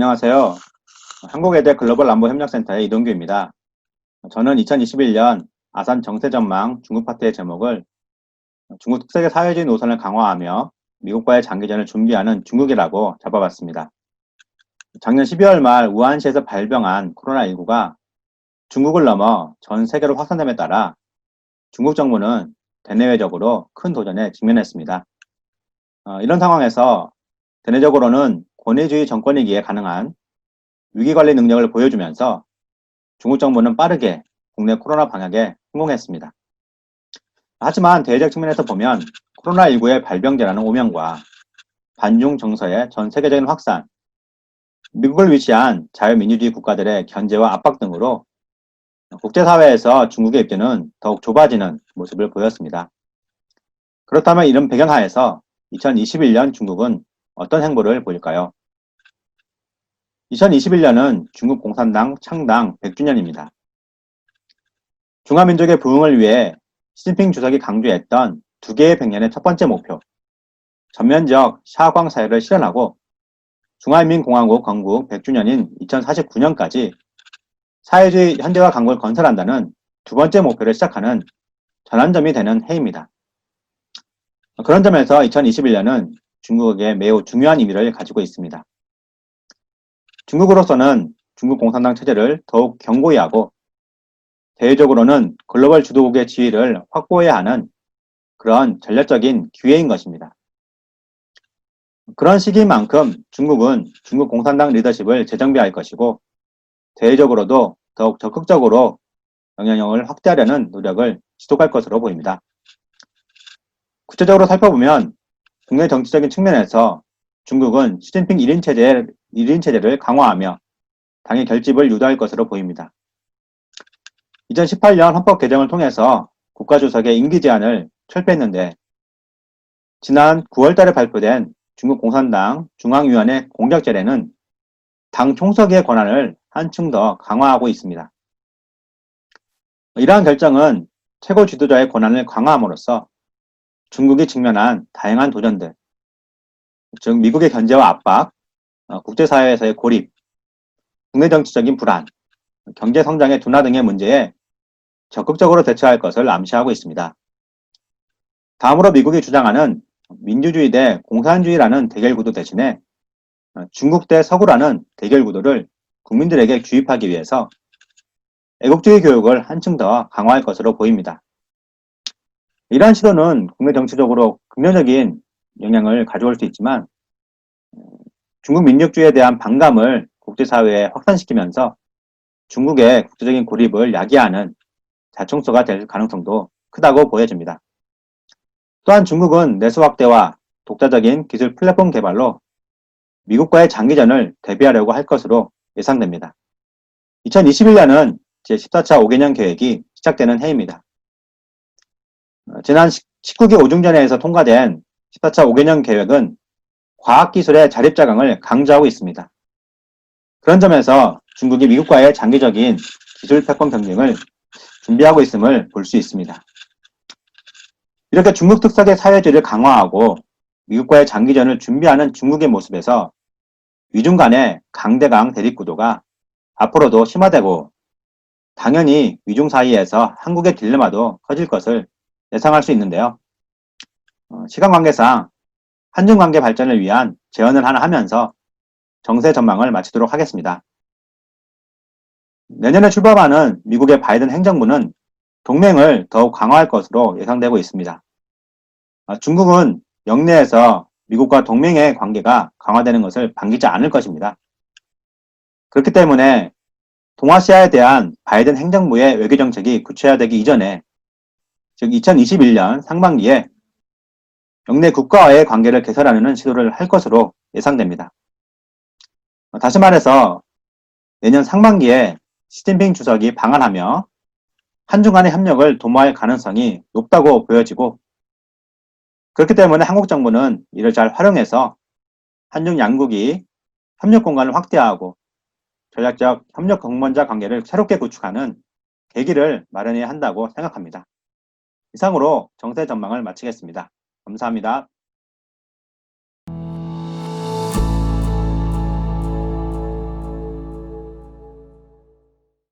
안녕하세요. 한국외대 글로벌안보협력센터의 이동규입니다. 저는 2021년 아산 정세전망 중국 파트의 제목을 중국 특색의 사회주의 노선을 강화하며 미국과의 장기전을 준비하는 중국이라고 잡아봤습니다. 작년 12월 말 우한시에서 발병한 코로나19가 중국을 넘어 전 세계로 확산됨에 따라 중국 정부는 대내외적으로 큰 도전에 직면했습니다. 이런 상황에서 대내적으로는 권위주의 정권이기에 가능한 위기관리 능력을 보여주면서 중국 정부는 빠르게 국내 코로나 방역에 성공했습니다. 하지만 대외적 측면에서 보면 코로나19의 발병제라는 오명과 반중 정서의 전 세계적인 확산, 미국을 위치한 자유민주주의 국가들의 견제와 압박 등으로 국제사회에서 중국의 입지는 더욱 좁아지는 모습을 보였습니다. 그렇다면 이런 배경하에서 2021년 중국은 어떤 행보를 보일까요? 2021년은 중국 공산당 창당 100주년입니다. 중화민족의 부흥을 위해 시진핑 주석이 강조했던 두 개의 백년의 첫 번째 목표, 전면적 샤광 사회를 실현하고 중화인민공화국 건국 100주년인 2049년까지 사회주의 현대화 강국을 건설한다는 두 번째 목표를 시작하는 전환점이 되는 해입니다. 그런 점에서 2021년은 중국에게 매우 중요한 의미를 가지고 있습니다. 중국으로서는 중국 공산당 체제를 더욱 견고히 하고 대외적으로는 글로벌 주도국의 지위를 확보해야 하는 그런 전략적인 기회인 것입니다. 그런 시기인 만큼 중국은 중국 공산당 리더십을 재정비할 것이고 대외적으로도 더욱 적극적으로 영향력을 확대하려는 노력을 지속할 것으로 보입니다. 구체적으로 살펴보면 국내 정치적인 측면에서 중국은 시진핑 1인 체제를 강화하며 당의 결집을 유도할 것으로 보입니다. 2018년 헌법 개정을 통해서 국가주석의 임기 제한을 철폐했는데 지난 9월달에 발표된 중국 공산당 중앙위원회 공작제례는 당 총서기의 권한을 한층 더 강화하고 있습니다. 이러한 결정은 최고 지도자의 권한을 강화함으로써 중국이 직면한 다양한 도전들, 즉 미국의 견제와 압박, 국제사회에서의 고립, 국내 정치적인 불안, 경제 성장의 둔화 등의 문제에 적극적으로 대처할 것을 암시하고 있습니다. 다음으로 미국이 주장하는 민주주의 대 공산주의라는 대결 구도 대신에 중국 대 서구라는 대결 구도를 국민들에게 주입하기 위해서 애국주의 교육을 한층 더 강화할 것으로 보입니다. 이러한 시도는 국내 정치적으로 긍정적인 영향을 가져올 수 있지만 중국 민족주의에 대한 반감을 국제사회에 확산시키면서 중국의 국제적인 고립을 야기하는 자충수가 될 가능성도 크다고 보여집니다. 또한 중국은 내수 확대와 독자적인 기술 플랫폼 개발로 미국과의 장기전을 대비하려고 할 것으로 예상됩니다. 2021년은 제14차 5개년 계획이 시작되는 해입니다. 지난 19기 5중전회에서 통과된 14차 5개년 계획은 과학기술의 자립자강을 강조하고 있습니다. 그런 점에서 중국이 미국과의 장기적인 기술 패권 경쟁을 준비하고 있음을 볼 수 있습니다. 이렇게 중국 특색의 사회주의를 강화하고 미국과의 장기전을 준비하는 중국의 모습에서 위중 간의 강대강 대립구도가 앞으로도 심화되고 당연히 위중 사이에서 한국의 딜레마도 커질 것을 예상할 수 있는데요. 시간 관계상 한중 관계 발전을 위한 제언을 하나 하면서 정세 전망을 마치도록 하겠습니다. 내년에 출범하는 미국의 바이든 행정부는 동맹을 더욱 강화할 것으로 예상되고 있습니다. 중국은 영내에서 미국과 동맹의 관계가 강화되는 것을 반기지 않을 것입니다. 그렇기 때문에 동아시아에 대한 바이든 행정부의 외교정책이 구체화되기 이전에, 즉 2021년 상반기에 영내 국가와의 관계를 개선하려는 시도를 할 것으로 예상됩니다. 다시 말해서 내년 상반기에 시진핑 주석이 방한하며 한중 간의 협력을 도모할 가능성이 높다고 보여지고 그렇기 때문에 한국 정부는 이를 잘 활용해서 한중 양국이 협력 공간을 확대하고 전략적 협력 동반자 관계를 새롭게 구축하는 계기를 마련해야 한다고 생각합니다. 이상으로 정세 전망을 마치겠습니다. 감사합니다.